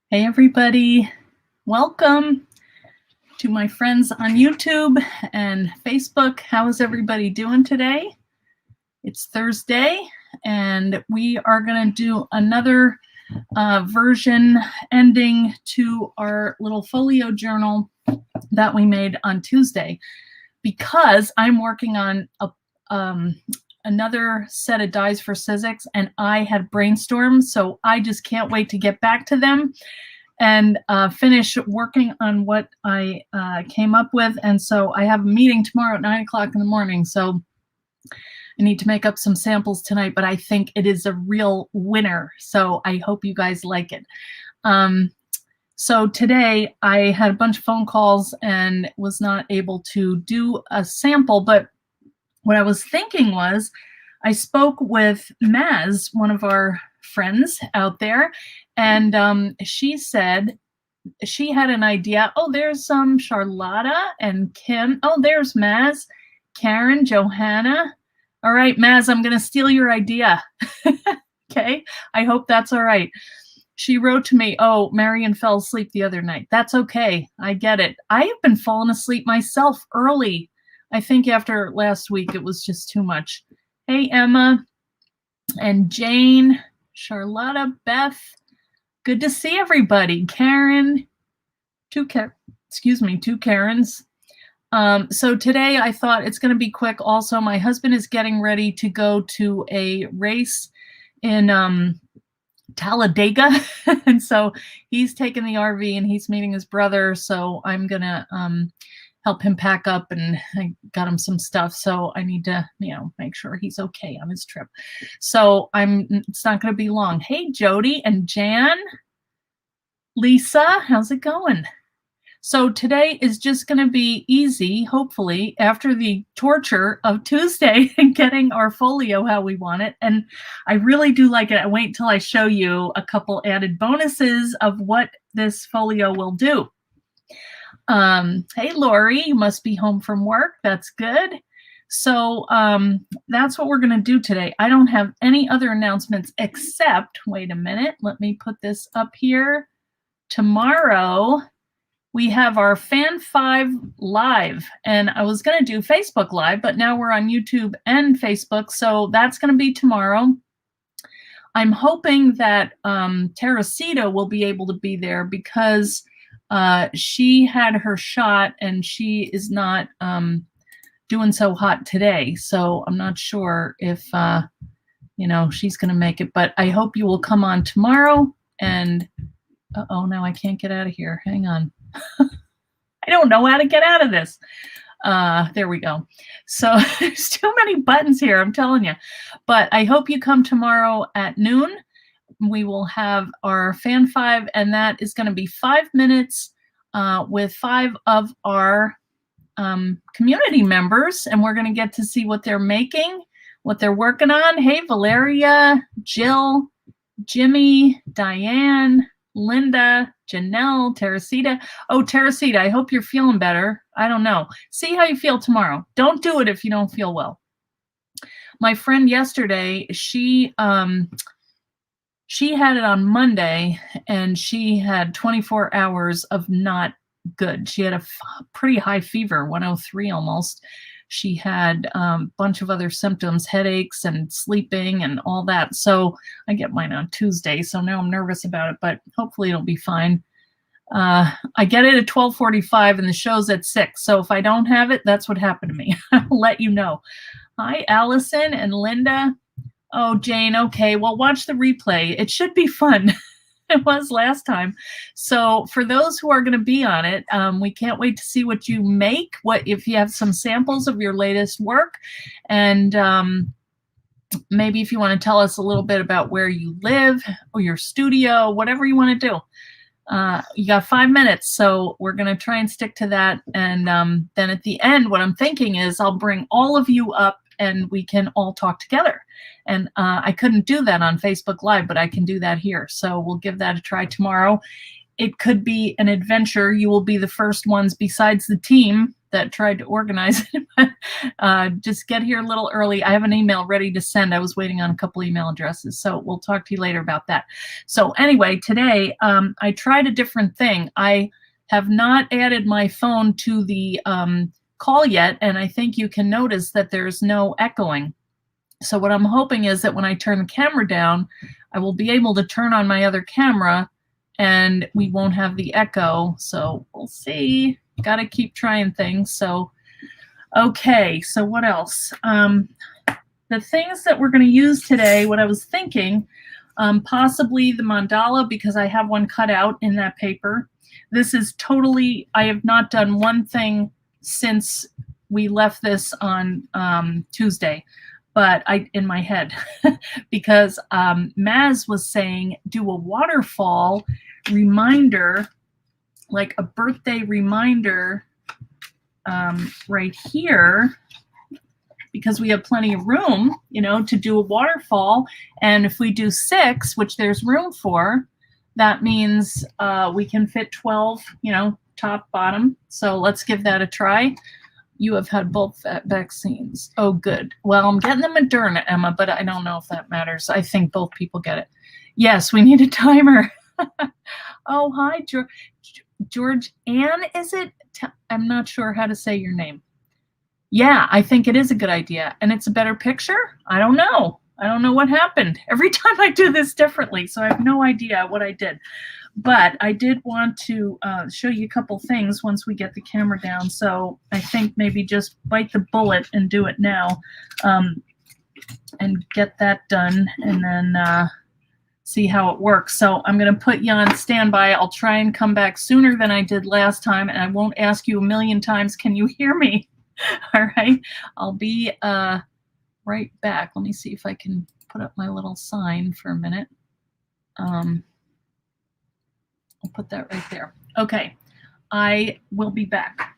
Hey everybody, welcome to my friends on YouTube and Facebook. How is everybody doing today? It's Thursday and we are going to do another version ending to our little folio journal that we made on Tuesday, because I'm working on another set of dies for Sizzix, and I had brainstormed, so I just can't wait to get back to them and finish working on what I came up with. And so I have a meeting tomorrow at 9 o'clock in the morning, so I need to make up some samples tonight, but I think it is a real winner, so I hope you guys like it. So today I had a bunch of phone calls and was not able to do a sample, but what I was thinking was, I spoke with Maz, one of our friends out there, and she said she had an idea. Oh, there's Charlotta and Kim. Oh, there's Maz, Karen, Johanna. All right, Maz, I'm going to steal your idea. Okay, I hope that's all right. She wrote to me, oh, Marion fell asleep the other night. That's okay. I get it. I have been falling asleep myself early. I think after last week, it was just too much. Hey, Emma and Jane, Charlotta, Beth. Good to see everybody. Karen, two Karens. So today I thought it's going to be quick. Also, my husband is getting ready to go to a race in Talladega. And so he's taking the RV and he's meeting his brother. So I'm going to help him pack up, and I got him some stuff. So I need to, make sure he's okay on his trip. So it's not going to be long. Hey, Jody and Jan. Lisa, how's it going? So today is just going to be easy, hopefully, after the torture of Tuesday and getting our folio how we want it. And I really do like it. I wait until I show you a couple added bonuses of what this folio will do. Hey, Lori, you must be home from work. That's good. So that's what we're going to do today. I don't have any other announcements except, wait a minute, let me put this up here. Tomorrow, we have our Fan 5 Live, and I was going to do Facebook Live, but now we're on YouTube and Facebook, so that's going to be tomorrow. I'm hoping that Teresita will be able to be there, because she had her shot and she is not doing so hot today, so I'm not sure if she's going to make it, but I hope you will come on tomorrow. And uh-oh, now I can't get out of here. Hang on. I don't know how to get out of this. There we go. So there's too many buttons here, I'm telling you. But I hope you come tomorrow at noon. We will have our Fan 5, and that is going to be 5 minutes with 5 of our community members, and we're going to get to see what they're making, what they're working on. Hey, Valeria, Jill, Jimmy, Diane, Linda, Janelle, Teresita. Oh, Teresita, I hope you're feeling better. I don't know. See how you feel tomorrow. Don't do it if you don't feel well. My friend yesterday, she had it on Monday, and she had 24 hours of not good. She had a pretty high fever, 103 almost. She had a bunch of other symptoms, headaches and sleeping and all that. So I get mine on Tuesday, so now I'm nervous about it, but hopefully it'll be fine. I get it at 12:45 and the show's at 6. So if I don't have it, that's what happened to me. I'll let you know. Hi, Allison and Linda. Oh, Jane, okay. Well, watch the replay. It should be fun. It was last time. So for those who are going to be on it, we can't wait to see what you make, if you have some samples of your latest work, and maybe if you want to tell us a little bit about where you live or your studio, whatever you want to do. You got 5 minutes, so we're going to try and stick to that. And then at the end, what I'm thinking is I'll bring all of you up and we can all talk together. And I couldn't do that on Facebook Live, but I can do that here. So we'll give that a try tomorrow. It could be an adventure. You will be the first ones besides the team that tried to organize it. Just get here a little early. I have an email ready to send. I was waiting on a couple email addresses, so we'll talk to you later about that. So anyway, today I tried a different thing. I have not added my phone to the call yet, and I think you can notice that there's no echoing. So what I'm hoping is that when I turn the camera down, I will be able to turn on my other camera and we won't have the echo. So we'll see. Got to keep trying things. So, okay. So what else? The things that we're going to use today, what I was thinking, possibly the mandala, because I have one cut out in that paper. This is totally, I have not done one thing since we left this on Tuesday, but in my head, because Maz was saying do a waterfall reminder, like a birthday reminder right here, because we have plenty of room, you know, to do a waterfall. And if we do 6, which there's room for, that means we can fit 12, you know, top, bottom. So let's give that a try. You have had both vaccines. Oh, good. Well, I'm getting the Moderna, Emma, but I don't know if that matters. I think both people get it. Yes, we need a timer. Oh, hi, George Ann, is it? I'm not sure how to say your name. Yeah, I think it is a good idea. And it's a better picture? I don't know. I don't know what happened. Every time I do this differently, so I have no idea what I did. But I did want to show you a couple things once we get the camera down. So I think maybe just bite the bullet and do it now and get that done, and then see how it works. So I'm going to put you on standby. I'll try and come back sooner than I did last time, and I won't ask you a million times, can you hear me? All right. I'll be right back. Let me see if I can put up my little sign for a minute. I'll put that right there. Okay, I will be back.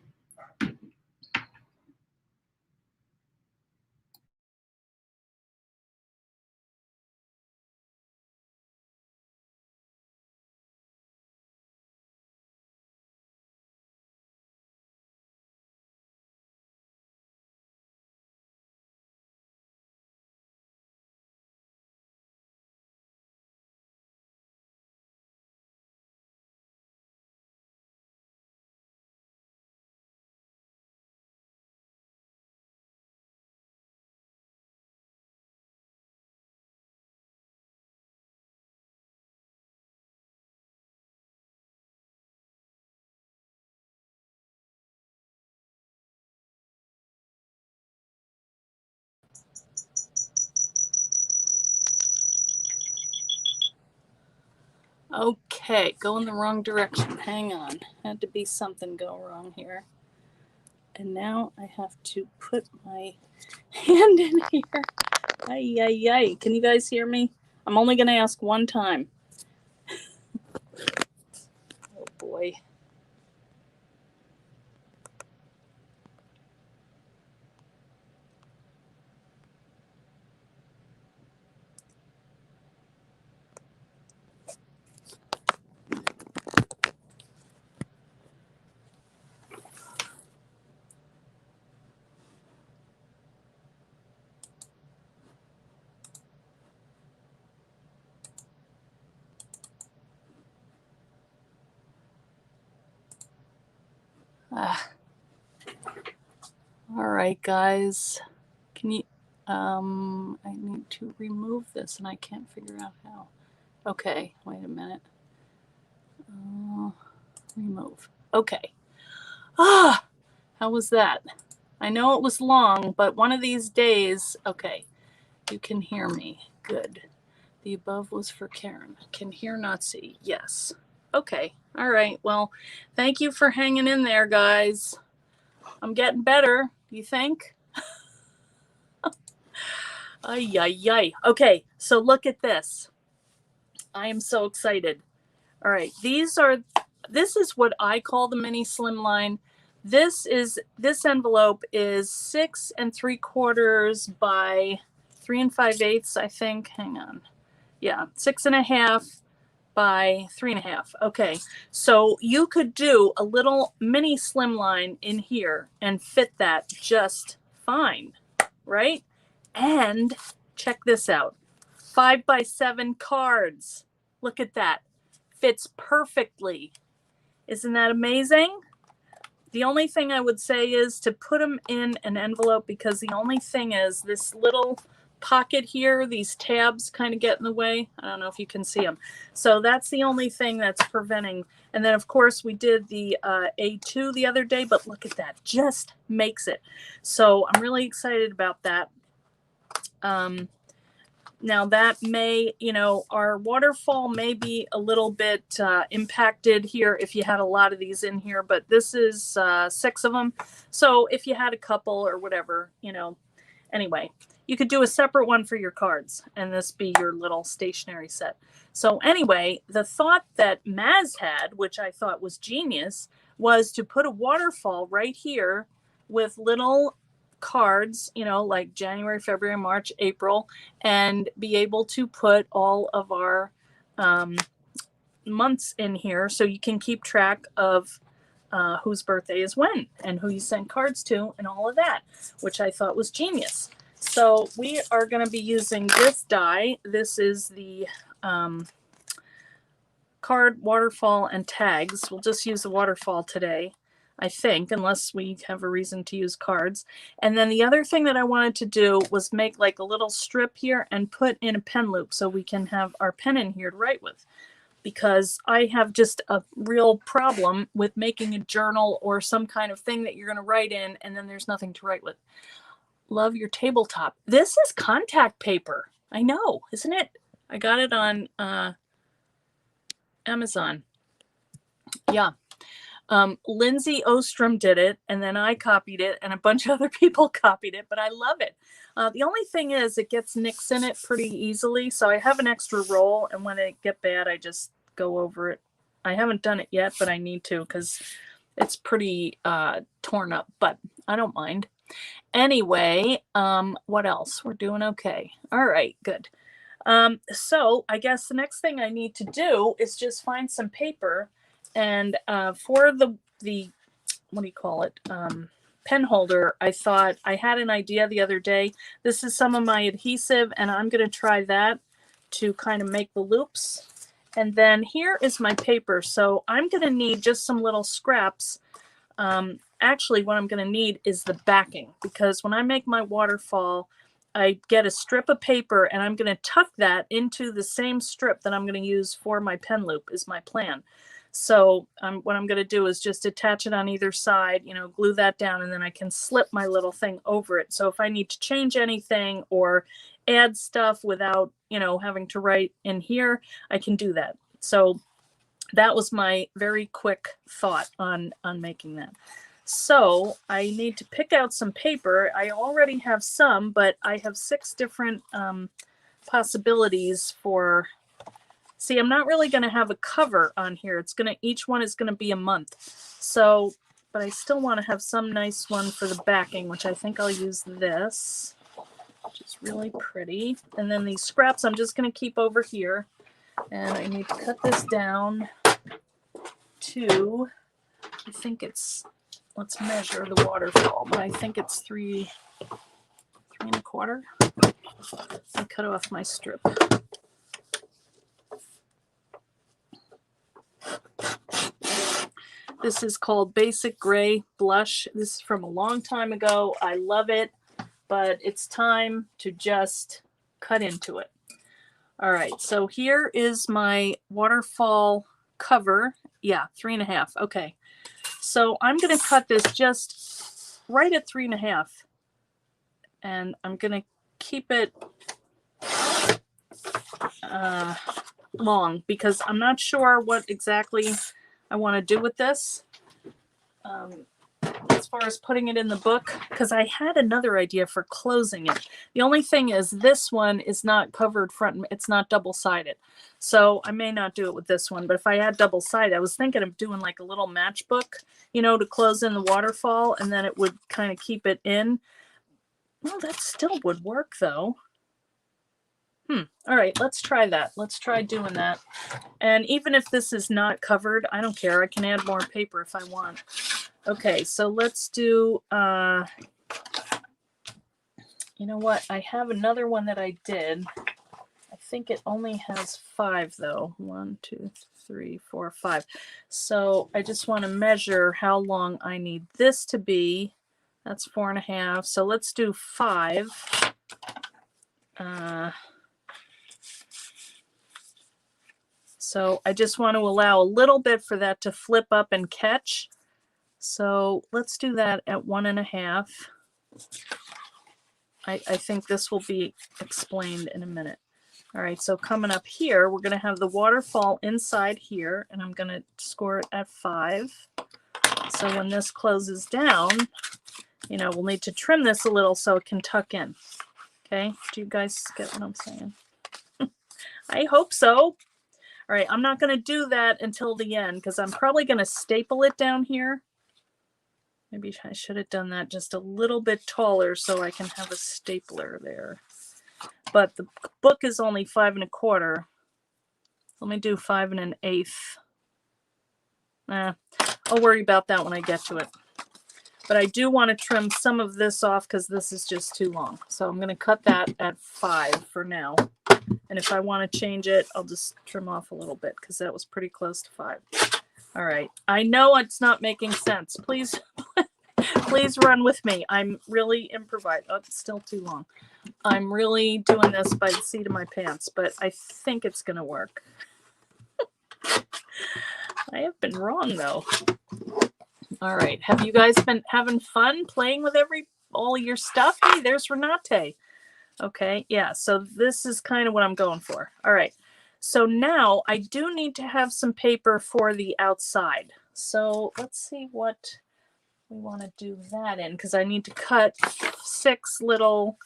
Okay, going the wrong direction. Hang on. Had to be something go wrong here. And now I have to put my hand in here. Ay, ay, ay. Can you guys hear me? I'm only going to ask one time. Oh, boy. All right, guys. Can you, I need to remove this and I can't figure out how. Okay, wait a minute. Remove. Okay. How was that? I know it was long, but one of these days, okay, you can hear me. Good. The above was for Karen. Can hear, not see. Yes. Okay. All right. Well, thank you for hanging in there, guys. I'm getting better, you think? Ay, ay, ay. Okay, so look at this. I am so excited. All right, this is what I call the mini slimline. This envelope is 6 3/4 by 3 5/8, I think. Hang on. Yeah, 6.5 by 3.5. Okay, so you could do a little mini slimline in here and fit that just fine, right? And check this out. 5 by 7 cards. Look at that. Fits perfectly. Isn't that amazing? The only thing I would say is to put them in an envelope, because the only thing is this little pocket here, these tabs kind of get in the way. I don't know if you can see them. So that's the only thing that's preventing. And then of course we did the A2 the other day, but look at that, just makes it. So I'm really excited about that. Now that may, our waterfall may be a little bit impacted here if you had a lot of these in here, but this is 6 of them. So if you had a couple or whatever, anyway, you could do a separate one for your cards and this be your little stationery set. So anyway, the thought that Maz had, which I thought was genius, was to put a waterfall right here with little cards, like January, February, March, April, and be able to put all of our months in here so you can keep track of whose birthday is when and who you sent cards to and all of that, which I thought was genius. So we are going to be using this die. This is the card waterfall and tags. We'll just use the waterfall today, I think, unless we have a reason to use cards. And then the other thing that I wanted to do was make like a little strip here and put in a pen loop so we can have our pen in here to write with. Because I have just a real problem with making a journal or some kind of thing that you're going to write in and then there's nothing to write with. Love your tabletop. This is contact paper. I know, isn't it? I got it on Amazon. Yeah. Lindsay Ostrom did it, and then I copied it, and a bunch of other people copied it, but I love it. The only thing is it gets nicks in it pretty easily, so I have an extra roll, and when it get bad, I just go over it. I haven't done it yet, but I need to because it's pretty torn up, but I don't mind. Anyway, what else? We're doing okay. All right, good. So I guess the next thing I need to do is just find some paper. And for the what do you call it, pen holder, I thought I had an idea the other day. This is some of my adhesive, and I'm going to try that to kind of make the loops. And then here is my paper. So I'm going to need just some little scraps. Actually, what I'm going to need is the backing, because when I make my waterfall, I get a strip of paper, and I'm going to tuck that into the same strip that I'm going to use for my pen loop is my plan. So what I'm going to do is just attach it on either side, glue that down, and then I can slip my little thing over it. So if I need to change anything or add stuff without, having to write in here, I can do that. So that was my very quick thought on making that. So I need to pick out some paper. I already have some, but I have 6 different possibilities for... See, I'm not really going to have a cover on here. Each one is going to be a month. So, but I still want to have some nice one for the backing, which I think I'll use this, which is really pretty. And then these scraps I'm just going to keep over here. And I need to cut this down to, I think it's, let's measure the waterfall, but I think it's 3 3¼ I cut off my strip. This is called Basic Gray Blush. This is from a long time ago. I love it, but it's time to just cut into it. All right, so here is my waterfall cover. Yeah, 3.5. Okay, so I'm going to cut this just right at 3.5, and I'm going to keep it long because I'm not sure what exactly I want to do with this. as far as putting it in the book, because I had another idea for closing it. The only thing is this one is not covered front, it's not double-sided. So I may not do it with this one, but if I had double-sided, I was thinking of doing like a little matchbook, you know, to close in the waterfall, and then it would kind of keep it in. Well, that still would work though. All right, let's try that. Let's try doing that. And even if this is not covered, I don't care. I can add more paper if I want. Okay, so let's do, you know what? I have another one that I did. I think it only has 5 though. 1, 2, 3, 4, 5. So I just want to measure how long I need this to be. That's 4.5. So let's do 5. So I just want to allow a little bit for that to flip up and catch. So let's do that at 1.5. I think this will be explained in a minute. All right, so coming up here, we're going to have the waterfall inside here, and I'm going to score it at 5. So when this closes down, you know, we'll need to trim this a little so it can tuck in. Okay, do you guys get what I'm saying? I hope so. All right, I'm not going to do that until the end because I'm probably going to staple it down here. Maybe I should have done that just a little bit taller so I can have a stapler there. But the book is only 5 1/4. Let me do 5 1/8. I'll worry about that when I get to it. But I do want to trim some of this off because this is just too long. So I'm going to cut that at 5 for now. And if I want to change it, I'll just trim off a little bit because that was pretty close to 5. All right. I know it's not making sense. Please, please run with me. I'm really improvising. Oh, it's still too long. I'm really doing this by the seat of my pants, but I think it's going to work. I have been wrong, though. All right. Have you guys been having fun playing with all your stuff? Hey, there's Renate. Okay, yeah, so this is kind of what I'm going for. All right, so now I do need to have some paper for the outside. So let's see what we want to do that in, because I need to cut 6 little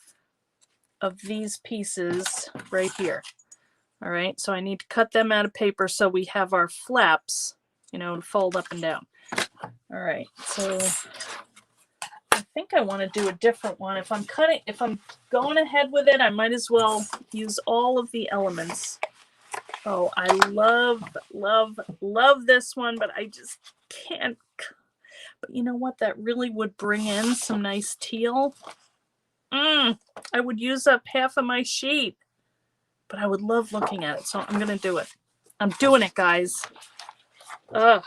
of these pieces right here. All right, so I need to cut them out of paper so we have our flaps, you know, to fold up and down. All right, so I think I want to do a different one. If I'm going ahead with it, I might as well use all of the elements. Oh, I love, love, love this one, but I just can't. But you know what? That really would bring in some nice teal. I would use up half of my sheet, but I would love looking at it, so I'm going to do it. I'm doing it, guys. I'm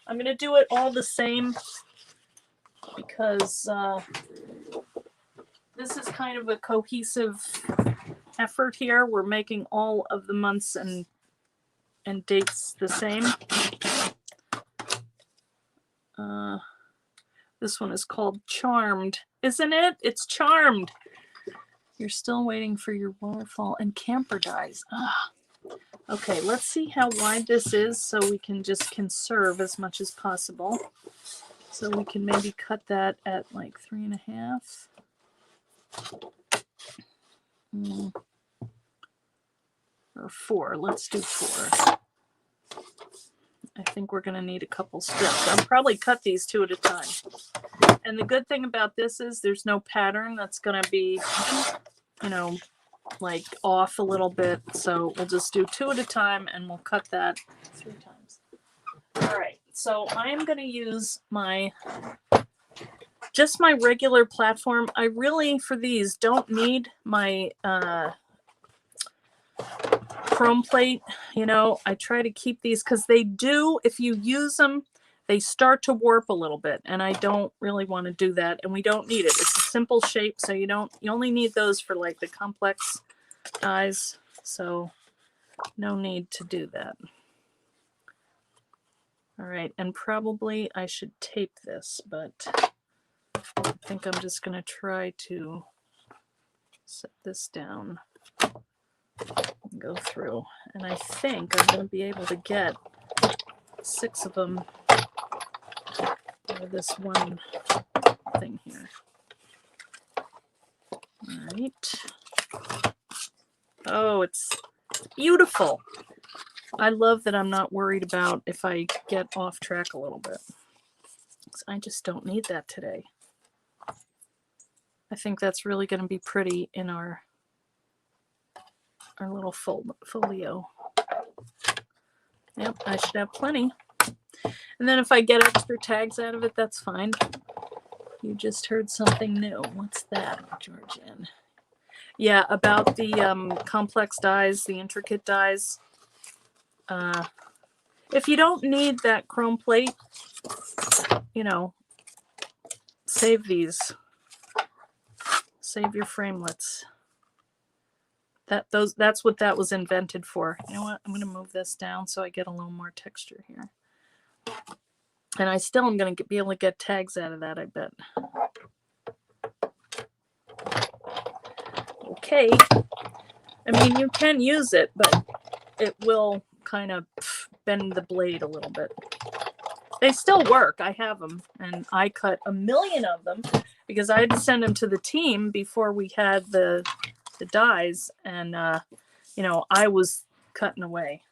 going to do it all the same because this is kind of a cohesive effort here. We're making all of the months and dates the same. This one is called Charmed, isn't it? It's Charmed. You're still waiting for your waterfall and camper dies. Okay, let's see how wide this is so we can just conserve as much as possible. So we can maybe cut that at like 3.5. Or 4. Let's do 4. I think we're going to need a couple strips. I'll probably cut these 2 at a time. And the good thing about this is there's no pattern that's going to be, you know, like off a little bit. So we'll just do 2 at a time and we'll cut that 3 times. All right. So I am going to use just my regular platform. I really, for these, don't need my chrome plate. You know, I try to keep these because they do, if you use them, they start to warp a little bit, and I don't really want to do that, and we don't need it. It's a simple shape, so you only need those for like the complex dies, so no need to do that. All right, and probably I should tape this, but I think I'm just going to try to set this down and go through. And I think I'm going to be able to get 6 of them for this one thing here. All right. Oh, it's beautiful. I love that I'm not worried about if I get off track a little bit. I just don't need that today. I think that's really going to be pretty in our little folio. Yep, I should have plenty. And then if I get extra tags out of it, that's fine. You just heard something new. What's that, Georgian? Yeah, about the complex dies, the intricate dies. If you don't need that chrome plate, you know, save these. Save your framelits. That's what that was invented for. You know what? I'm going to move this down so I get a little more texture here. And I still am going to be able to get tags out of that, I bet. Okay. I mean, you can use it, but it will kind of bend the blade a little bit. They still work. I have them, and I cut a million of them because I had to send them to the team before we had the dies, and you know, I was cutting away.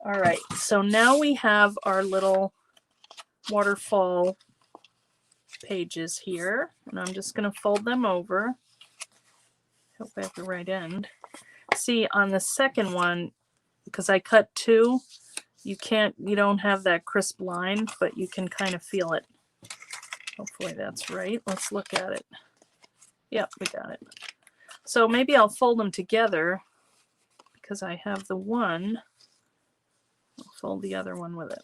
All right, so now we have our little waterfall pages here, and I'm just going to fold them over. Hope I have the right end. See, on the second one, because I cut two, you don't have that crisp line, but you can kind of feel it. Hopefully that's right. Let's look at it. Yep, we got it. So maybe I'll fold them together because I have the one. I'll fold the other one with it.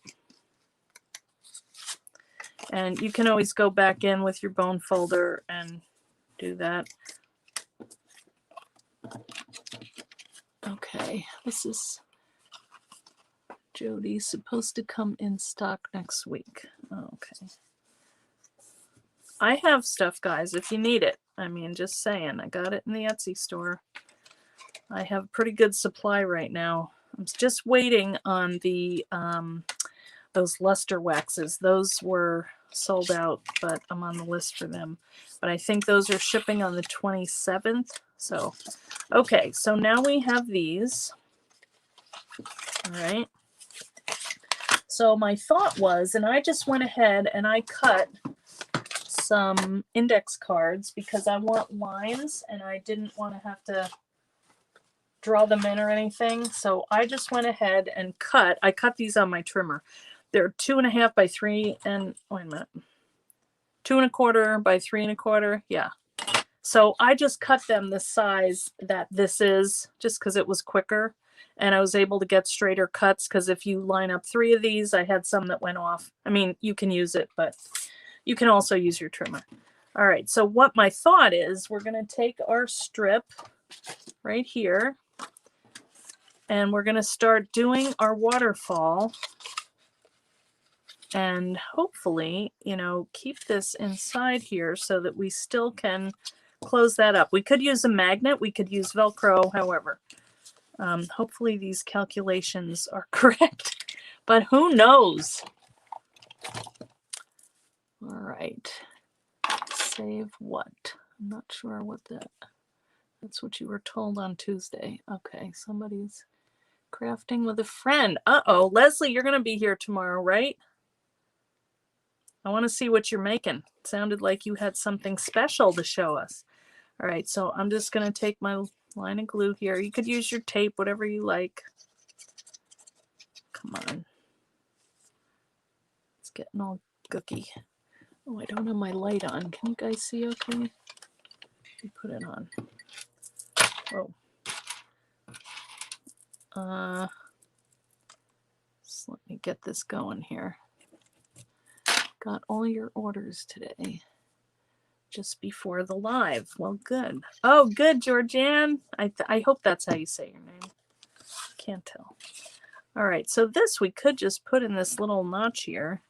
And you can always go back in with your bone folder and do that. Okay, this is Jody's supposed to come in stock next week. Okay. I have stuff, guys, if you need it. I mean, just saying. I got it in the Etsy store. I have pretty good supply right now. I'm just waiting on the those luster waxes. Those were sold out, but I'm on the list for them. But I think those are shipping on the 27th. So, okay. So now we have these. All right. So my thought was, and I just went ahead and I cut some index cards because I want lines and I didn't want to have to draw them in or anything. So I just went ahead and I cut these on my trimmer. They're 2.5 by 3 and, wait a minute, 2 1/4 by 3 1/4. Yeah. So I just cut them the size that this is just because it was quicker. And I was able to get straighter cuts because if you line up 3 of these, I had some that went off. I mean, you can use it, but you can also use your trimmer. All right, so what my thought is, we're going to take our strip right here, and we're going to start doing our waterfall. And hopefully, you know, keep this inside here so that we still can close that up. We could use a magnet. We could use Velcro, however. Hopefully these calculations are correct, but who knows? All right, save what? I'm not sure what that's what you were told on Tuesday. Okay, somebody's crafting with a friend. Uh-oh, Leslie, you're going to be here tomorrow, right? I want to see what you're making. It sounded like you had something special to show us. All right, so I'm just going to take my line of glue here. You could use your tape, whatever you like. Come on. It's getting all gooky. Oh, I don't have my light on. Can you guys see okay? Let me put it on. Oh. So let me get this going here. Got all your orders today. Just before the live. Well, good. Oh, good, Georgianne. I hope that's how you say your name. Can't tell. All right, so this we could just put in this little notch here.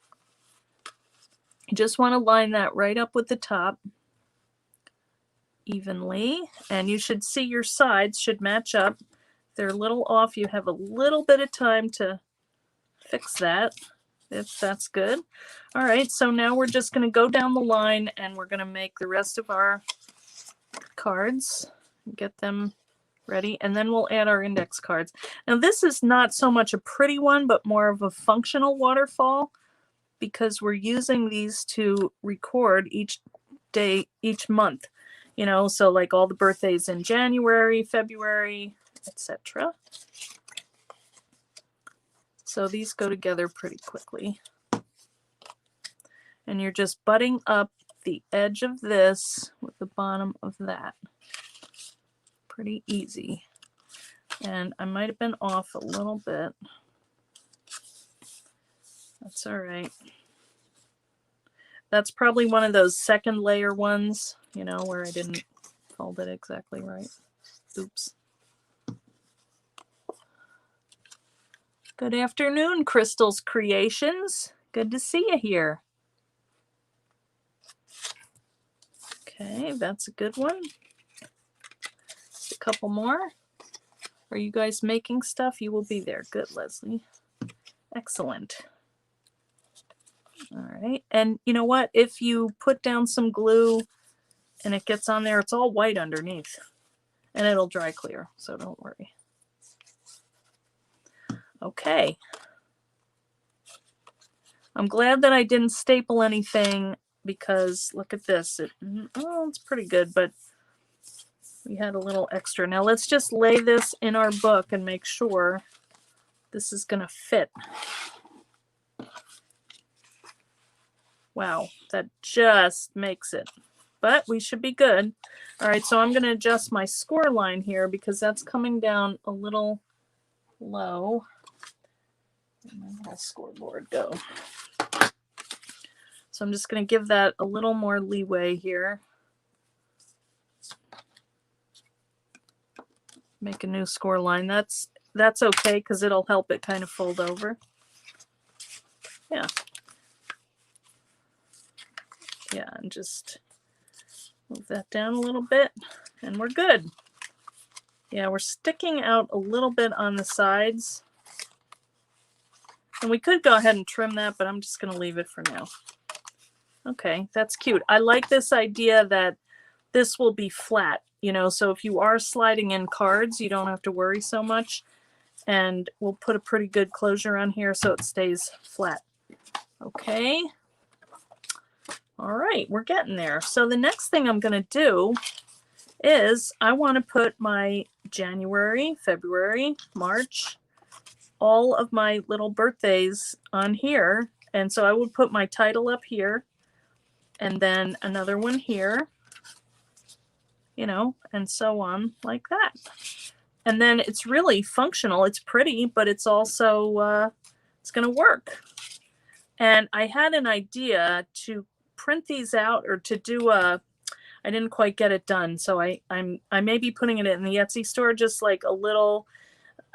You just want to line that right up with the top evenly, and you should see your sides should match up. If they're a little off, you have a little bit of time to fix that. if that's good. All right, so now we're just going to go down the line and we're going to make the rest of our cards, get them ready, and then we'll add our index cards. Now this is not so much a pretty one, but more of a functional waterfall, because we're using these to record each day, each month, you know, so like all the birthdays in January, February, etc. So these go together pretty quickly. And you're just butting up the edge of this with the bottom of that. Pretty easy. And I might have been off a little bit. That's all right. That's probably one of those second layer ones, you know, where I didn't fold it exactly right. Oops. Good afternoon, Crystal's Creations. Good to see you here. Okay, that's a good one. Just a couple more. Are you guys making stuff? You will be there. Good, Leslie. Excellent. All right, and you know what? If you put down some glue and it gets on there, it's all white underneath. And it'll dry clear, so don't worry. Okay. I'm glad that I didn't staple anything, because look at this. It's pretty good, but we had a little extra. Now let's just lay this in our book and make sure this is going to fit. Wow, that just makes it. But we should be good. All right, so I'm going to adjust my score line here because that's coming down a little low. Where did my scoreboard go? So I'm just going to give that a little more leeway here. Make a new score line. That's okay because it'll help it kind of fold over. Yeah. Yeah, and just move that down a little bit and we're good. Yeah, we're sticking out a little bit on the sides. And we could go ahead and trim that, but I'm just going to leave it for now. Okay, that's cute. I like this idea that this will be flat, you know, so if you are sliding in cards, you don't have to worry so much. And we'll put a pretty good closure on here so it stays flat. Okay. All right, we're getting there. So the next thing I'm going to do is I want to put my January, February, March, all of my little birthdays on here. And so I would put my title up here and then another one here, you know, and so on like that. And then it's really functional. It's pretty, but it's also, it's going to work. And I had an idea to print these out or to do a, I didn't quite get it done. So I may be putting it in the Etsy store, just like a little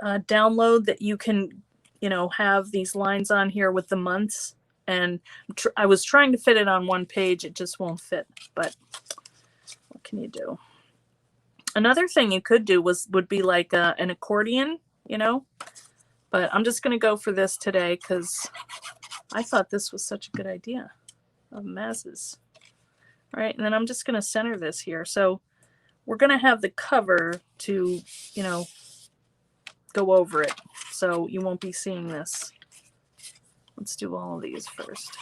download that you can, you know, have these lines on here with the months. And I was trying to fit it on one page. It just won't fit, but what can you do? Another thing you could do would be like an accordion, you know, but I'm just going to go for this today because I thought this was such a good idea of Maz's. All right, and then I'm just going to center this here. So we're going to have the cover to, you know, go over it. So you won't be seeing this. Let's do all of these first.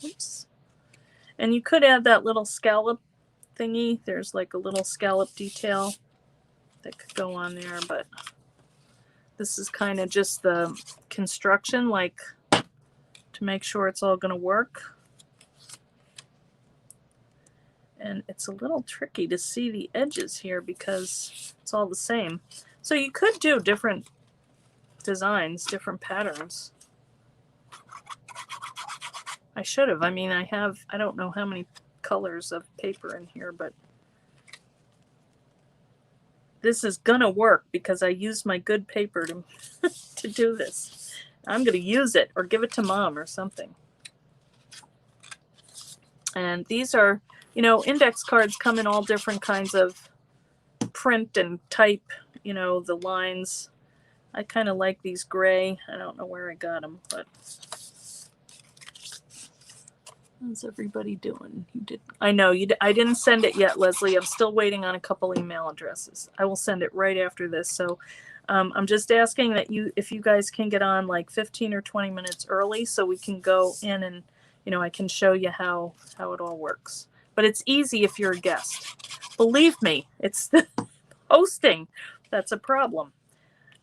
Oops. And you could add that little scallop thingy. There's like a little scallop detail that could go on there, but this is kind of just the construction, like to make sure it's all going to work. And it's a little tricky to see the edges here because it's all the same. So you could do different designs, different patterns. I should have. I mean, I don't know how many colors of paper in here, but this is gonna work because I used my good paper to do this. I'm gonna use it or give it to Mom or something. And these are, you know, index cards come in all different kinds of print and type, you know, the lines. I kind of like these gray. I don't know where I got them, but how's everybody doing? You did. I know you. I didn't send it yet, Leslie. I'm still waiting on a couple email addresses. I will send it right after this. So I'm just asking that if you guys can get on like 15 or 20 minutes early, so we can go in and I can show you how it all works. But it's easy if you're a guest. Believe me, it's the hosting that's a problem.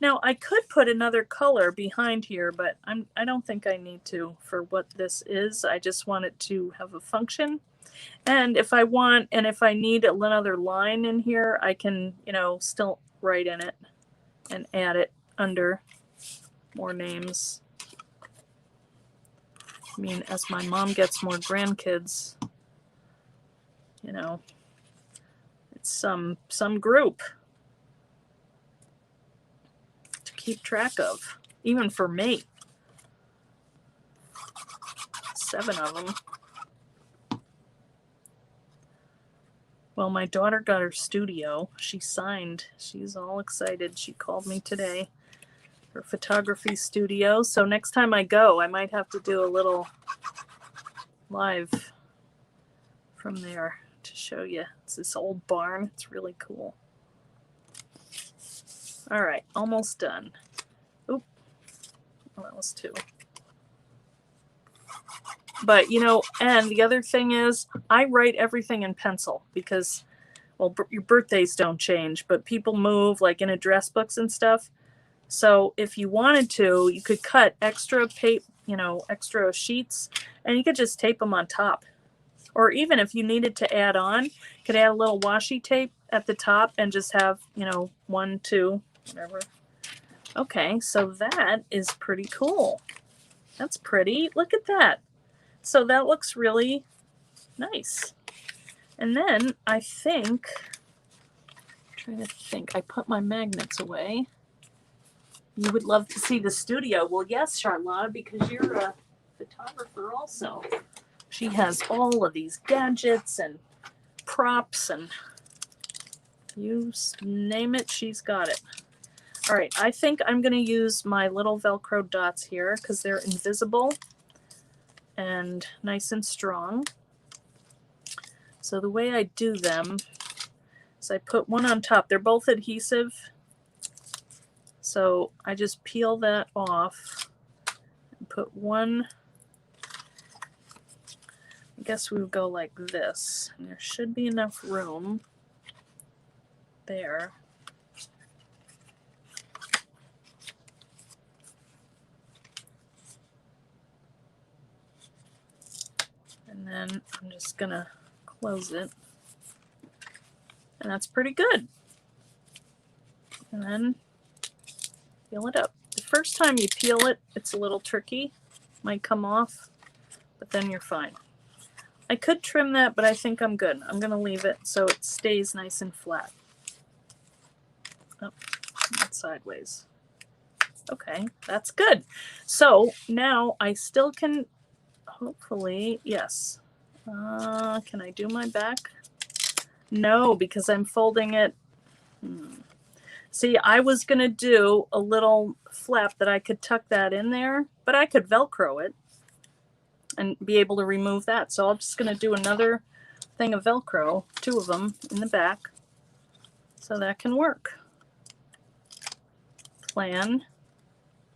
Now I could put another color behind here, but I don't think I need to for what this is. I just want it to have a function. And if I need another line in here, I can, still write in it and add it under more names. I mean, as my mom gets more grandkids, it's some group to keep track of, even for me. 7 of them. Well, my daughter got her studio. She signed. She's all excited. She called me today. Her photography studio. So next time I go, I might have to do a little live from there to show you. It's this old barn. It's really cool. All right, almost done. Oop. Well, that was 2. But, and the other thing is, I write everything in pencil because, well, your birthdays don't change, but people move, like in address books and stuff. So if you wanted to, you could cut extra extra sheets, and you could just tape them on top. Or even if you needed to add on, you could add a little washi tape at the top and just have, 1, 2, whatever. Okay, so that is pretty cool. That's pretty. Look at that. So that looks really nice. And then I think, I put my magnets away. You would love to see the studio. Well, yes, Charlotte, because you're a photographer also. She has all of these gadgets and props, and you name it, she's got it. All right, I think I'm going to use my little Velcro dots here because they're invisible and nice and strong. So the way I do them is I put one on top. They're both adhesive. So I just peel that off and put one. I guess we would go like this. And there should be enough room there. And then I'm just gonna close it. And that's pretty good. And then peel it up. The first time you peel it, it's a little tricky. Might come off, but then you're fine. I could trim that, but I think I'm good. I'm gonna leave it so it stays nice and flat. Oh, that's sideways. Okay, that's good. So now I still can, hopefully, yes. Can I do my back? No, because I'm folding it. See, I was going to do a little flap that I could tuck that in there, but I could Velcro it and be able to remove that. So I'm just going to do another thing of Velcro, 2 of them in the back, so that can work. Plan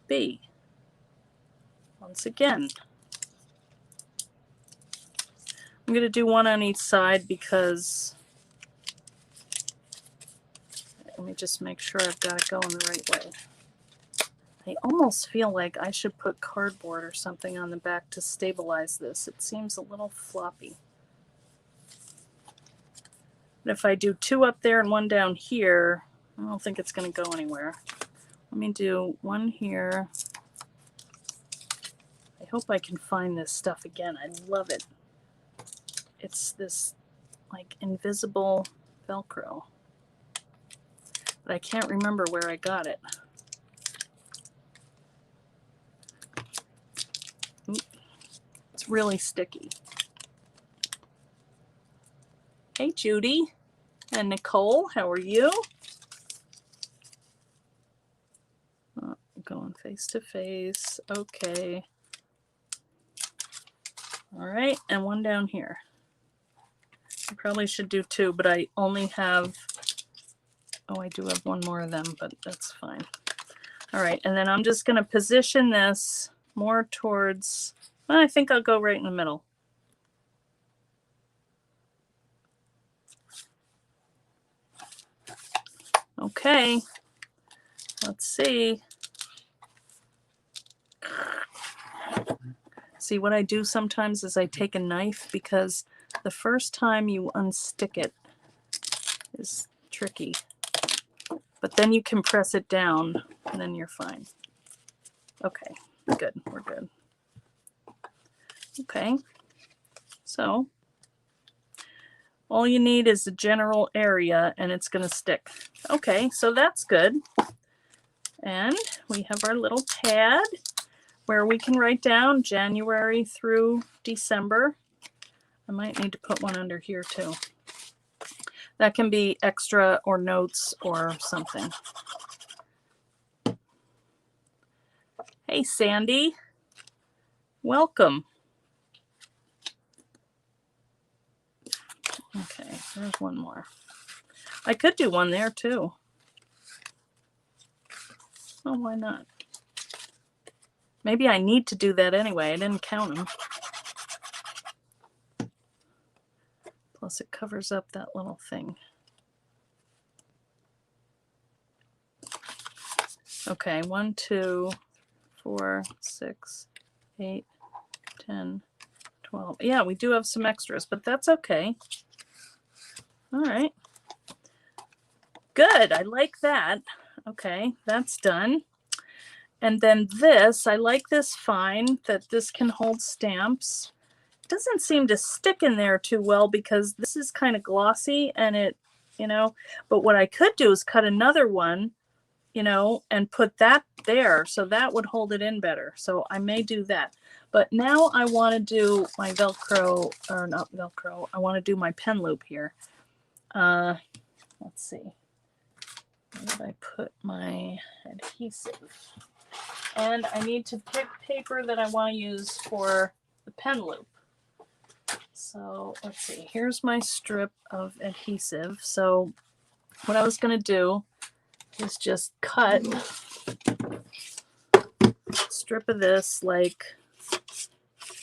B. Once again, I'm going to do one on each side because, let me just make sure I've got it going the right way. I almost feel like I should put cardboard or something on the back to stabilize this. It seems a little floppy. But if I do 2 up there and 1 down here, I don't think it's going to go anywhere. Let me do 1 here. I hope I can find this stuff again. I love it. It's this like invisible Velcro, but I can't remember where I got it. Oop. It's really sticky. Hey Judy and Nicole, how are you? face to face. Okay. All right, and one down here. I probably should do two, but I only have, oh, I do have one more of them, but that's fine. All right, and then I'm just going to position this more towards, well, I think I'll go right in the middle. Okay, let's see. See, what I do sometimes is I take a knife, because the first time you unstick it is tricky. But then you can press it down and then you're fine. Okay, good, we're good. Okay, so all you need is the general area and it's gonna stick. Okay, so that's good. And we have our little pad where we can write down January through December. I might need to put one under here too. That can be extra or notes or something. Hey, Sandy. Welcome. Okay, there's one more. I could do one there too. Oh, why not? Maybe I need to do that anyway. I didn't count them. Plus it covers up that little thing. Okay, 1, 2, 4, 6, 8, 10, 12. Yeah, we do have some extras, but that's okay. All right. Good, I like that. Okay, that's done. And then this, I like this fine, that this can hold stamps. It doesn't seem to stick in there too well because this is kind of glossy and it, you know, but what I could do is cut another one, you know, and put that there. So that would hold it in better. So I may do that. But now I want to do my Velcro, or not Velcro, I want to do my pen loop here. Let's see. Where did I put my adhesive? And I need to pick paper that I want to use for the pen loop. So let's see, here's my strip of adhesive. So what I was going to do is just cut a strip of this, like,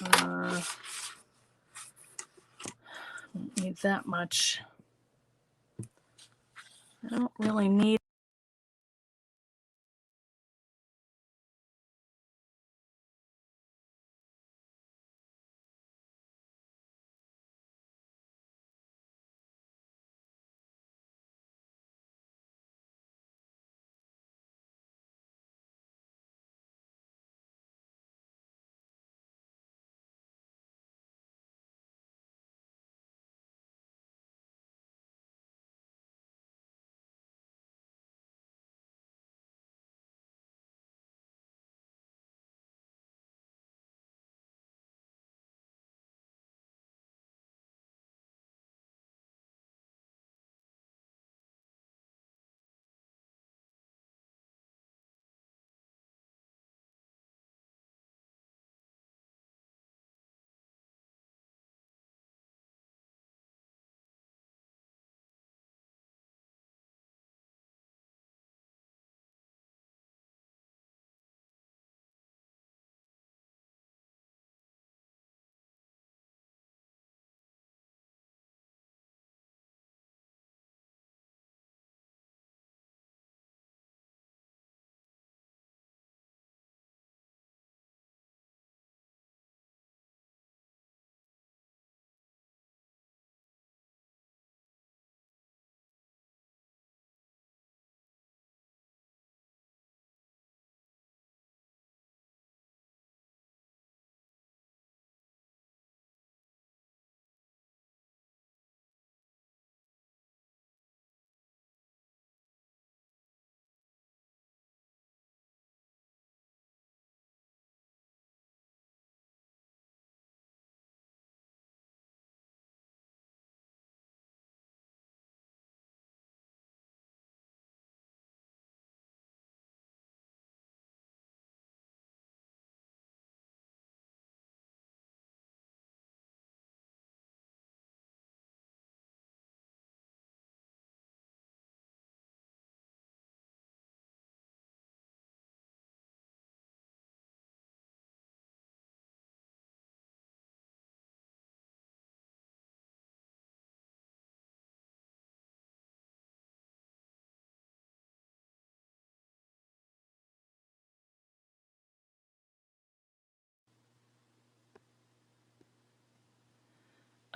don't need that much. I don't really need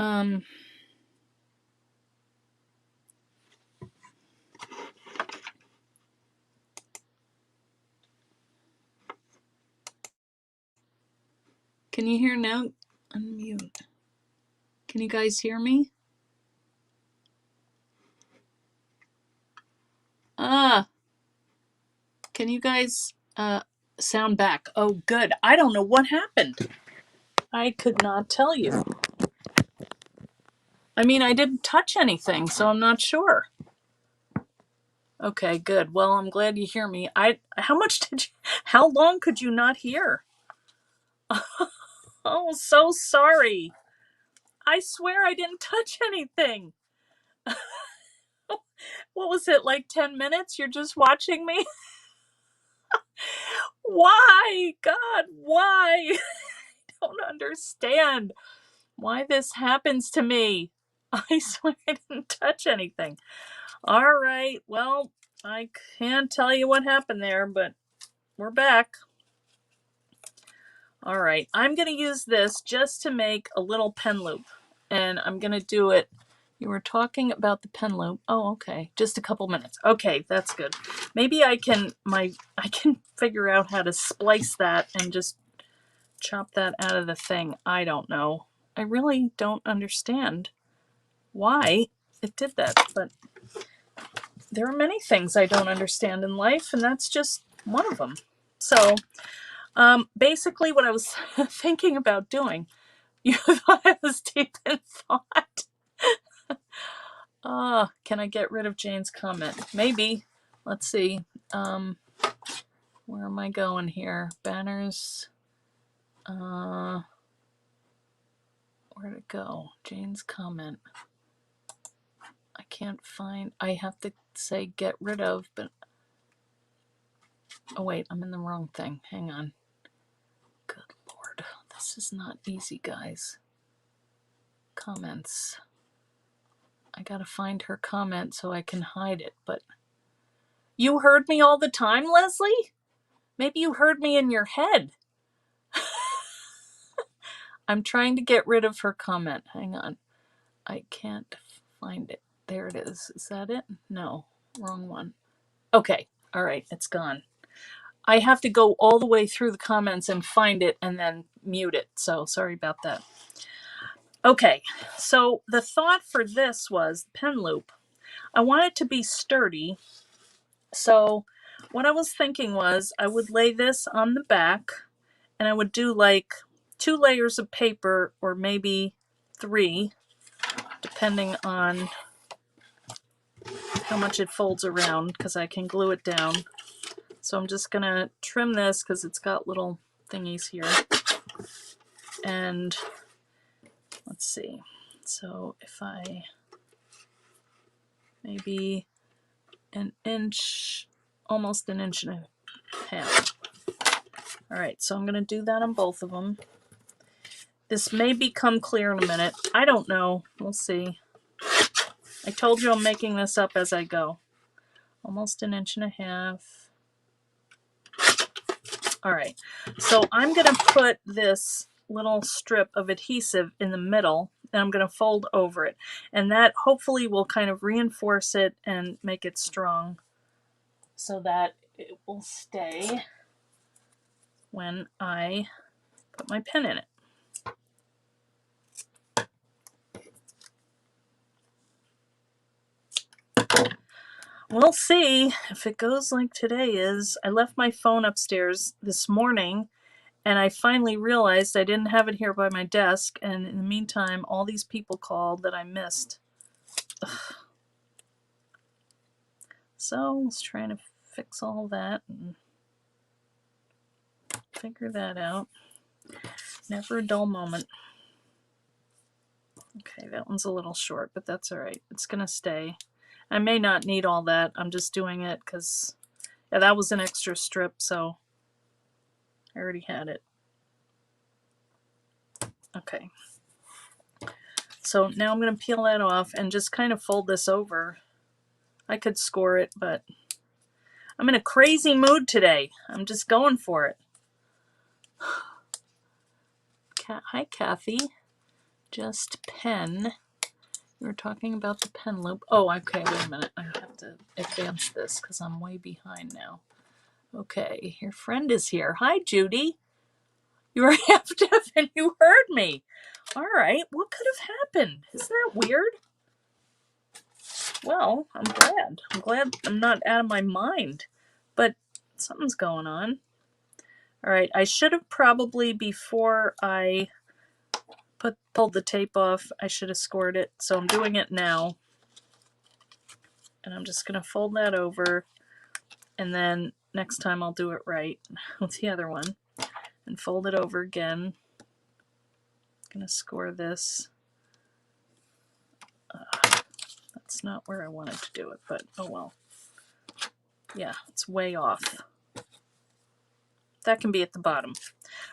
Um, can you hear now? Unmute. Can you guys hear me? Can you guys sound back? Oh, good. I don't know what happened. I could not tell you. I mean, I didn't touch anything, so I'm not sure. Okay, good. Well, I'm glad you hear me. How long could you not hear? Oh, so sorry. I swear I didn't touch anything. What was it, like 10 minutes? You're just watching me? Why? God, why? I don't understand why this happens to me. I swear I didn't touch anything. All right, well, I can't tell you what happened there, but we're back. All right, I'm going to use this just to make a little pen loop, and I'm going to do it. You were talking about the pen loop. Oh, okay, just a couple minutes. Okay, that's good. Maybe I can figure out how to splice that and just chop that out of the thing. I don't know. I really don't understand why it did that, but there are many things I don't understand in life, and that's just one of them. So, basically what I was thinking about doing, you thought I was deep in thought. Can I get rid of Jane's comment? Maybe. Let's see. Where am I going here? Banners. Where'd it go? Jane's comment. I can't find. I have to say get rid of, but oh wait, I'm in the wrong thing. Hang on. Good Lord, this is not easy, guys. Comments. I gotta find her comment so I can hide it, but you heard me all the time, Leslie? Maybe you heard me in your head. I'm trying to get rid of her comment. Hang on. I can't find it. There it is. Is that it? No, wrong one. Okay, all right, it's gone. I have to go all the way through the comments and find it and then mute it, so sorry about that. Okay, so the thought for this was pen loop. I want it to be sturdy, so what I was thinking was I would lay this on the back and I would do like 2 layers of paper or maybe 3, depending on how much it folds around, because I can glue it down. So I'm just gonna trim this because it's got little thingies here. And let's see. So if I maybe an inch, almost an inch and a half. All right, so I'm gonna do that on both of them. This may become clear in a minute. I don't know. We'll see. I told you I'm making this up as I go. Almost an inch and a half. All right, so I'm gonna put this little strip of adhesive in the middle and I'm gonna fold over it. And that hopefully will kind of reinforce it and make it strong so that it will stay when I put my pen in it. We'll see if it goes like today is. I left my phone upstairs this morning and I finally realized I didn't have it here by my desk, and in the meantime all these people called that I missed. Ugh. So I was trying to fix all that and figure that out. Never a dull moment. Okay, that one's a little short, but that's all right. It's gonna stay. I may not need all that. I'm just doing it because, yeah, that was an extra strip, so I already had it. Okay. So now I'm going to peel that off and just kind of fold this over. I could score it, but I'm in a crazy mood today. I'm just going for it. Hi, Kathy. just pen. We were talking about the pen loop. Oh, okay, wait a minute. I have to advance this because I'm way behind now. Okay, your friend is here. Hi, Judy. You were half deaf and you heard me. All right, what could have happened? Isn't that weird? Well, I'm glad. I'm glad I'm not out of my mind. But something's going on. All right, I should have probably, before I pulled the tape off, I should have scored it. So I'm doing it now. And I'm just going to fold that over. And then next time I'll do it right with the other one. And fold it over again. I'm going to score this. That's not where I wanted to do it, but oh well. Yeah, it's way off. That can be at the bottom.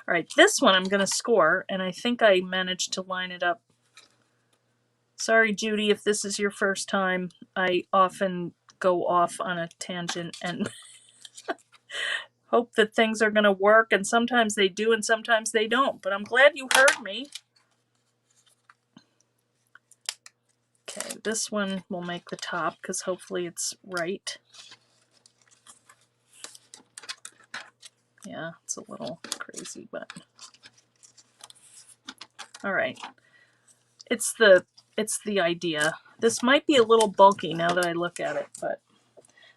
All right, this one I'm going to score, and I think I managed to line it up. Sorry, Judy, if this is your first time. I often go off on a tangent and hope that things are going to work, and sometimes they do and sometimes they don't, but I'm glad you heard me. Okay, this one will make the top because hopefully it's right. Yeah, it's a little crazy, but all right. It's the idea. This might be a little bulky now that I look at it, but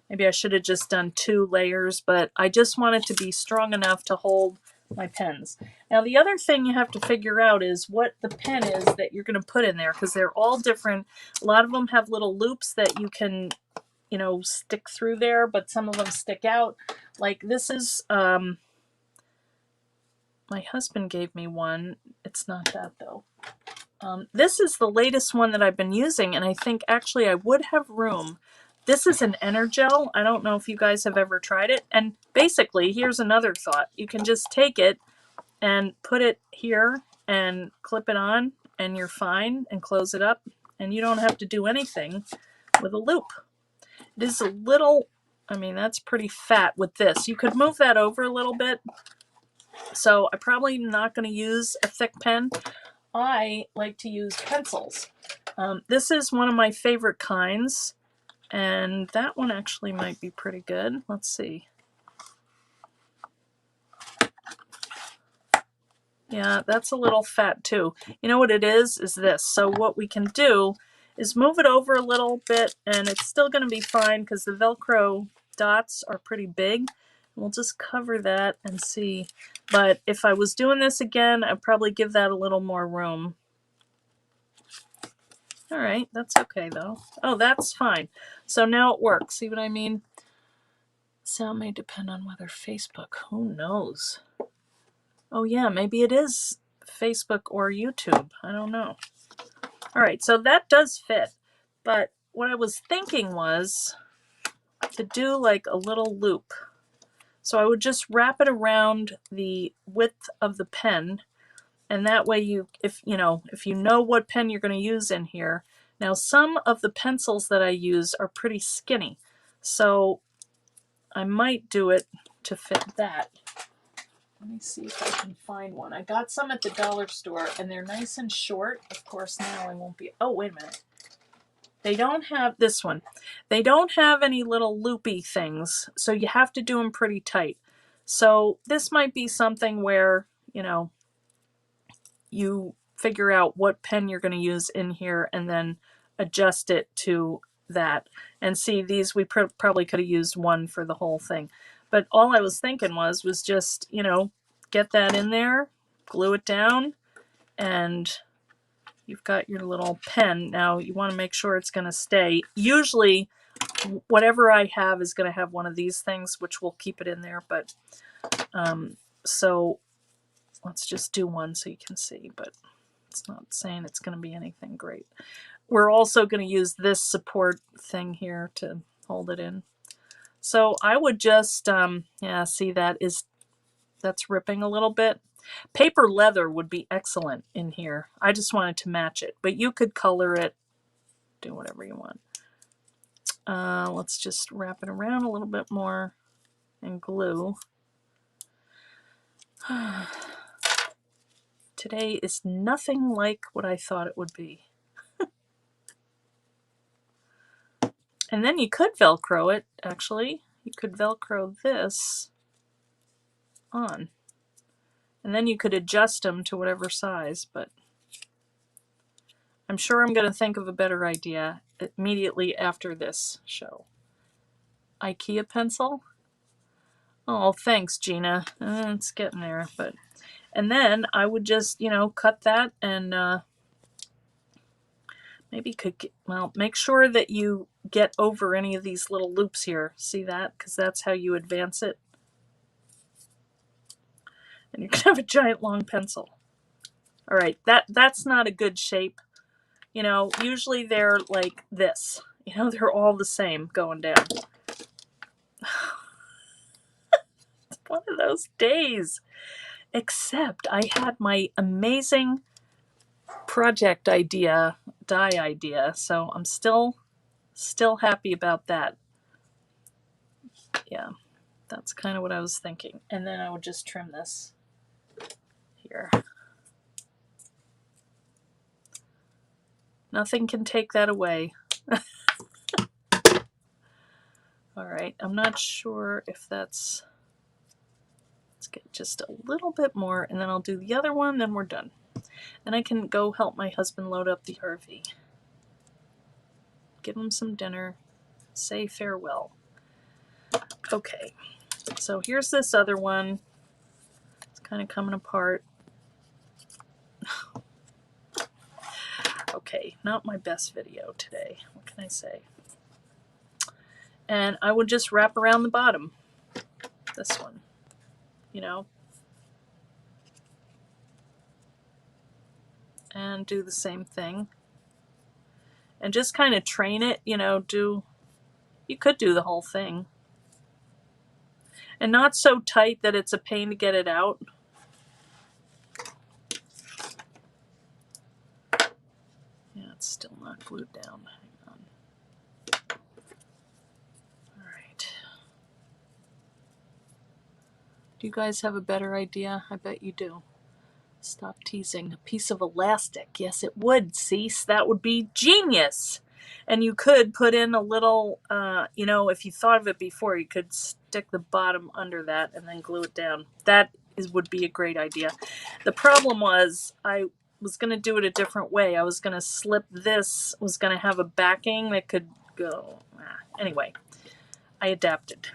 maybe I should have just done 2 layers, but I just want it to be strong enough to hold my pens. Now the other thing you have to figure out is what the pen is that you're going to put in there, because they're all different. A lot of them have little loops that you can, you know, stick through there, but some of them stick out. Like this is, my husband gave me one. It's not that though. This is the latest one that I've been using, and I think actually I would have room. This is an Energel. I don't know if you guys have ever tried it. And basically, here's another thought. You can just take it and put it here and clip it on, and you're fine, and close it up, and you don't have to do anything with a loop. It is a little, I mean, that's pretty fat with this. You could move that over a little bit. So I'm probably not going to use a thick pen. I like to use pencils. This is one of my favorite kinds, and that one actually might be pretty good. Let's see. Yeah, that's a little fat too. You know what it is this. So what we can do is move it over a little bit, and it's still going to be fine because the Velcro dots are pretty big. We'll just cover that and see. But if I was doing this again, I'd probably give that a little more room. All right, that's okay though. Oh, that's fine. So now it works. See what I mean? Sound may depend on whether Facebook. Who knows? Oh yeah, maybe it is Facebook or YouTube. I don't know. All right, so that does fit. But what I was thinking was to do like a little loop. So I would just wrap it around the width of the pen, and that way if you know what pen you're going to use in here. Now some of the pencils that I use are pretty skinny, so I might do it to fit that. Let me see if I can find one. I got some at the dollar store, and they're nice and short. Of course, now I won't be... Oh, wait a minute. They don't have this one. They don't have any little loopy things, so you have to do them pretty tight. So this might be something where, you know, you figure out what pen you're going to use in here and then adjust it to that. And see, these we probably could have used one for the whole thing. But all I was thinking was just, you know, get that in there, glue it down, and you've got your little pen. Now you want to make sure it's going to stay. Usually whatever I have is going to have one of these things, which will keep it in there. But so let's just do one so you can see, but it's not saying it's going to be anything great. We're also going to use this support thing here to hold it in. So I would just, yeah, see that's ripping a little bit. Paper leather would be excellent in here. I just wanted to match it, but you could color it, do whatever you want. Let's just wrap it around a little bit more and glue. Today is nothing like what I thought it would be. And then you could Velcro it, actually. You could Velcro this on. And then you could adjust them to whatever size, but I'm sure I'm going to think of a better idea immediately after this show. IKEA pencil? Oh, thanks, Gina. It's getting there, but... And then I would just, cut that and maybe could get, well, make sure that you get over any of these little loops here. See that? Because that's how you advance it. And you can have a giant long pencil. All right, that's not a good shape. Usually they're like this. They're all the same going down. It's one of those days. Except I had my amazing project idea, die idea, so I'm still happy about that. Yeah, that's kind of what I was thinking. And then I would just trim this here. Nothing can take that away. All right, I'm not sure if that's... Let's get just a little bit more, and then I'll do the other one, then we're done. And I can go help my husband load up the RV. Give him some dinner. Say farewell. Okay, so here's this other one. It's kind of coming apart. Okay, not my best video today. What can I say? And I would just wrap around the bottom. This one, and do the same thing. And just kind of train it, you could do the whole thing. And not so tight that it's a pain to get it out. Yeah, it's still not glued down. Hang on. All right. Do you guys have a better idea? I bet you do. Stop teasing. A piece of elastic. Yes, it would. See, that would be genius. And you could put in a little, if you thought of it before, you could stick the bottom under that and then glue it down. That would be a great idea. The problem was I was going to do it a different way. I was going to slip this, was going to have a backing that could go. Anyway, I adapted.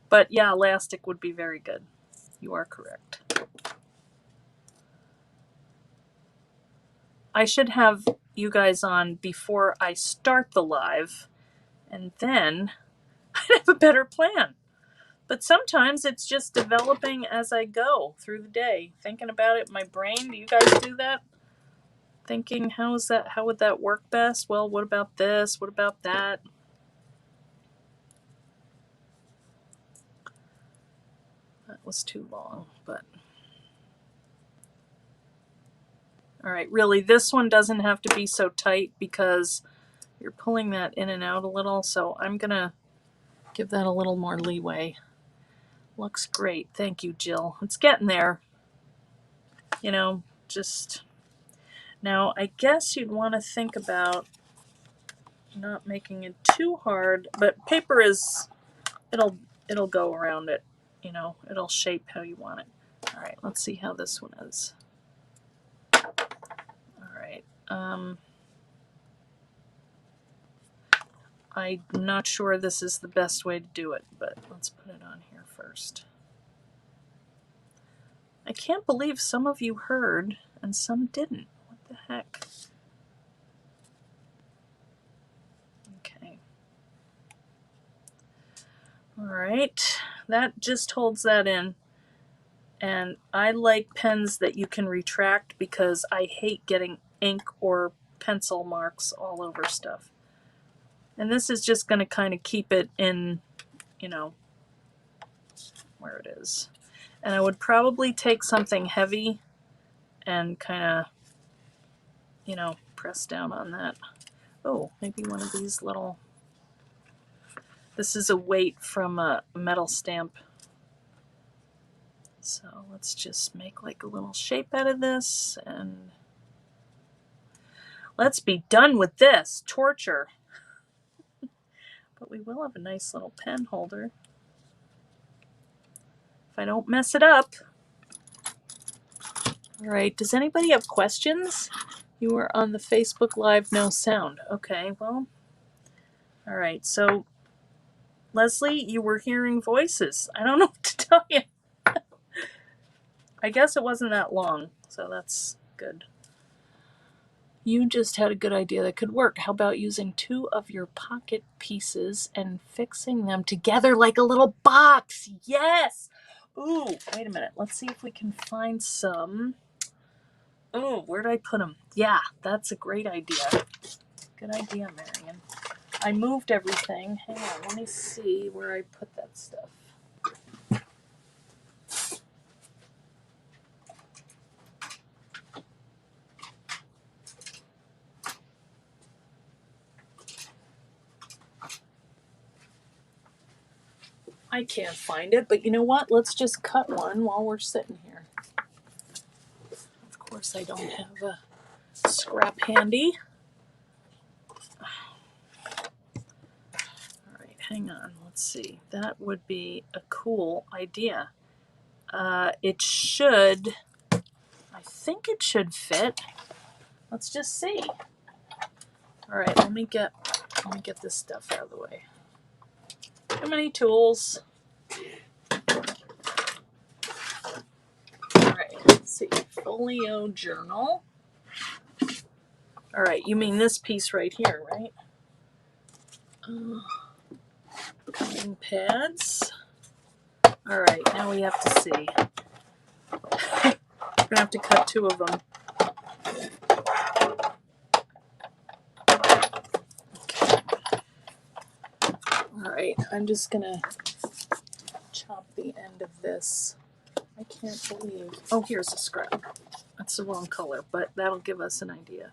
But yeah, elastic would be very good. You are correct. I should have you guys on before I start the live, and then I'd have a better plan. But sometimes it's just developing as I go through the day, thinking about it in my brain. Do you guys do that? Thinking, how would that work best? Well, what about this? What about that? That was too long, but... All right, really, this one doesn't have to be so tight because you're pulling that in and out a little, so I'm going to give that a little more leeway. Looks great. Thank you, Jill. It's getting there. Just... Now, I guess you'd want to think about not making it too hard, but paper is... It'll go around it. It'll shape how you want it. All right, let's see how this one is. All right. I'm not sure this is the best way to do it, but let's put it on here first. I can't believe some of you heard and some didn't. What the heck? Okay. All right. That just holds that in. And I like pens that you can retract because I hate getting ink or pencil marks all over stuff. And this is just going to kind of keep it in, where it is. And I would probably take something heavy and kind of, press down on that. Oh, maybe one of these little... This is a weight from a metal stamp So let's just make like a little shape out of this and let's be done with this torture. But we will have a nice little pen holder if I don't mess it up. All right, does anybody have questions? You were on the Facebook Live, no sound. Okay, well, all right. So, Leslie, you were hearing voices. I don't know what to tell you. I guess it wasn't that long, so that's good. You just had a good idea that could work. How about using 2 of your pocket pieces and fixing them together like a little box? Yes! Ooh, wait a minute. Let's see if we can find some. Oh, where did I put them? Yeah, that's a great idea. Good idea, Marion. I moved everything. Hang on, let me see where I put that stuff. I can't find it, but you know what? Let's just cut one while we're sitting here. Of course, I don't have a scrap handy. All right, hang on. Let's see. That would be a cool idea. It should. I think it should fit. Let's just see. All right, let me get this stuff out of the way. Too many tools. All right, let's see. Folio journal. All right, you mean this piece right here, right? Cutting pads. All right, now we have to see. We're gonna have to cut 2 of them. Okay. All right, I'm just gonna chop the end of this. I can't believe. Oh, here's a scrap. That's the wrong color, but that'll give us an idea.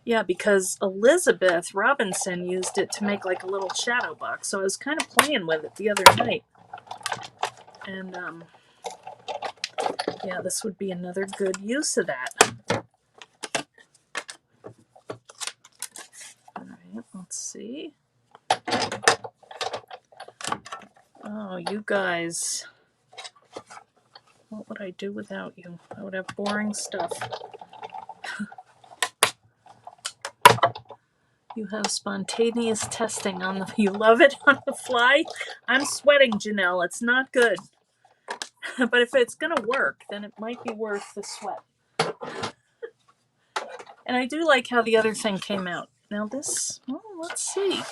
Yeah, because Elizabeth Robinson used it to make like a little shadow box, so I was kind of playing with it the other night. And yeah, this would be another good use of that. All right, let's see. Oh, you guys. What would I do without you? I would have boring stuff. You have spontaneous testing on the. You love it on the fly? I'm sweating, Janelle. It's not good. But if it's going to work, then it might be worth the sweat. And I do like how the other thing came out. Now this, well, let's see.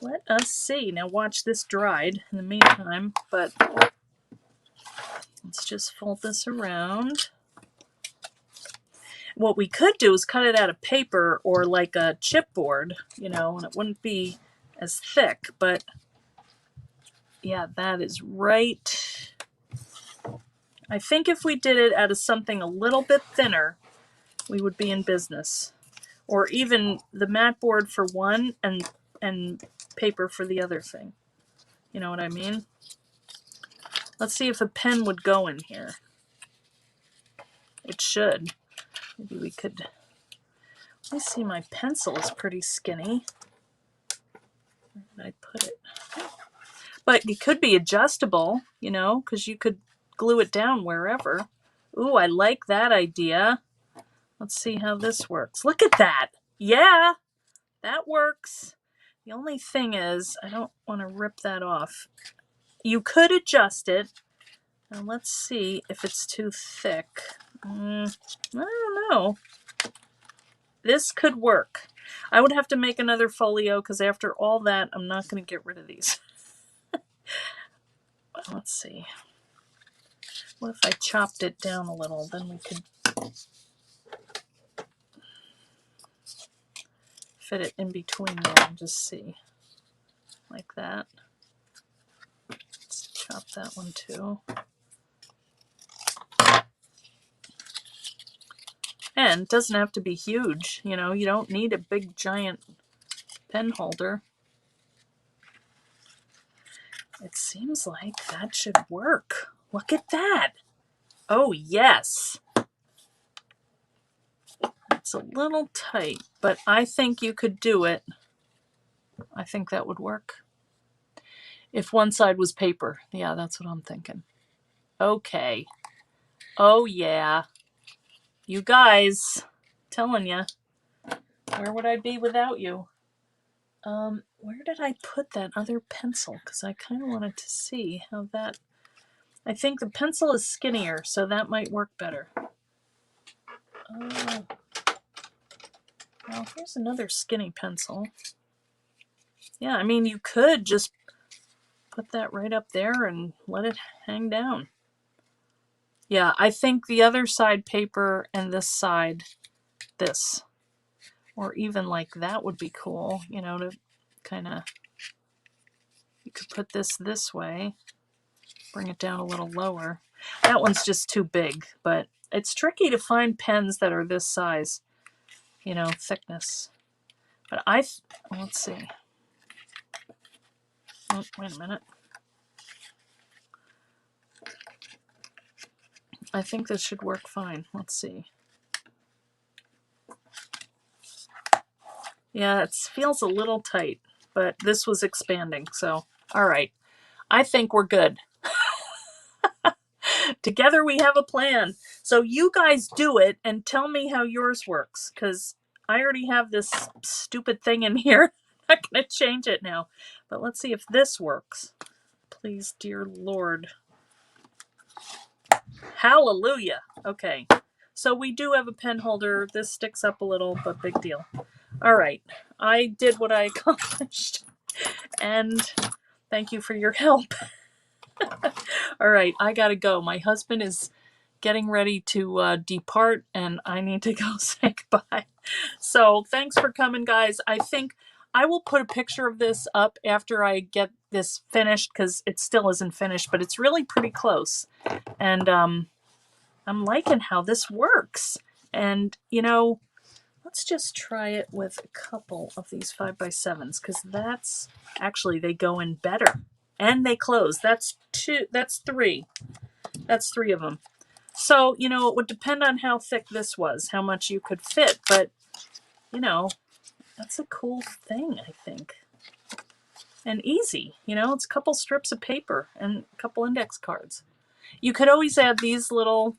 Let us see. Now watch this dried in the meantime, but let's just fold this around. What we could do is cut it out of paper or like a chipboard, you know, and it wouldn't be as thick, but yeah, that is right. I think if we did it out of something a little bit thinner, we would be in business. Or even the mat board for one and paper for the other thing. You know what I mean? Let's see if a pen would go in here. It should. Maybe we could. Let me see, my pencil is pretty skinny. Where did I put it? But it could be adjustable, you know, because you could glue it down wherever. Ooh, I like that idea. Let's see how this works. Look at that. Yeah, that works. The only thing is, I don't want to rip that off. You could adjust it. Now let's see if it's too thick. I don't know. This could work. I would have to make another folio because after all that, I'm not going to get rid of these. Let's see. What if I chopped it down a little? Then we could fit it in between there and just see. Like that. Let's chop that one too. And it doesn't have to be huge, you know, you don't need a big giant pen holder. It seems like that should work. Look at that. Oh, yes. It's a little tight, but I think you could do it. I think that would work. If one side was paper. Yeah, that's what I'm thinking. Okay. Oh, yeah. You guys, telling you, where would I be without you? Where did I put that other pencil? Because I kind of wanted to see how that... I think the pencil is skinnier, so that might work better. Well, here's another skinny pencil. Yeah, I mean, you could just put that right up there and let it hang down. Yeah, I think the other side paper and this side this. Or even like that would be cool, you know, to kind of... You could put this way, bring it down a little lower. That one's just too big, but it's tricky to find pens that are this size, you know, thickness. But let's see. Oh, wait a minute. I think this should work fine. Let's see. Yeah, it feels a little tight, but this was expanding, so all right. I think we're good. Together we have a plan. So you guys do it and tell me how yours works, because I already have this stupid thing in here. I'm not going to change it now. But let's see if this works. Please, dear Lord. Hallelujah. Okay. So we do have a pen holder. This sticks up a little, but big deal. All right. I did what I accomplished. And thank you for your help. All right. I got to go. My husband is getting ready to depart, and I need to go say goodbye. So thanks for coming, guys. I think I will put a picture of this up after I get this finished, because it still isn't finished, but it's really pretty close. And I'm liking how this works. And, you know, let's just try it with a couple of these 5x7s, because that's actually, they go in better. And they close. That's three. That's three of them. So, you know, it would depend on how thick this was, how much you could fit, but, you know, that's a cool thing, I think. And easy, you know, it's a couple strips of paper and a couple index cards. You could always add these little,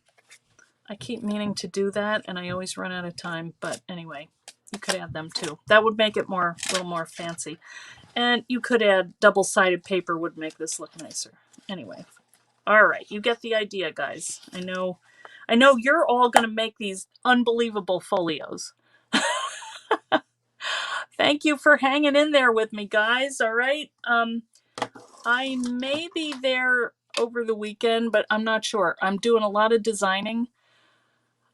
I keep meaning to do that, and I always run out of time, but anyway, you could add them too. That would make it a little more fancy. And you could add double-sided paper, would make this look nicer. Anyway. All right, you get the idea, guys. I know you're all going to make these unbelievable folios. Thank you for hanging in there with me, guys. All right. I may be there over the weekend, but I'm not sure. I'm doing a lot of designing.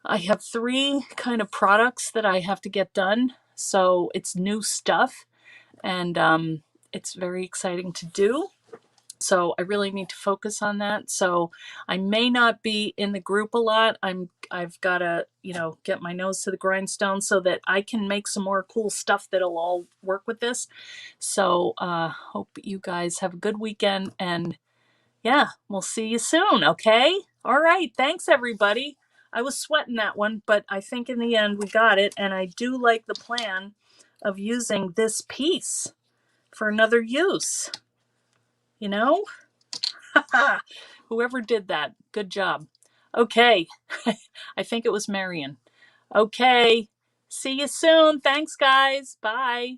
I have 3 kind of products that I have to get done. So it's new stuff, and it's very exciting to do. So I really need to focus on that. So I may not be in the group a lot. I've got to, you know, get my nose to the grindstone so that I can make some more cool stuff that'll all work with this. So hope you guys have a good weekend, and yeah, we'll see you soon. Okay. All right. Thanks, everybody. I was sweating that one, but I think in the end we got it. And I do like the plan of using this piece for another use. You know? Whoever did that, good job. Okay. I think it was Marion. Okay. See you soon. Thanks, guys. Bye.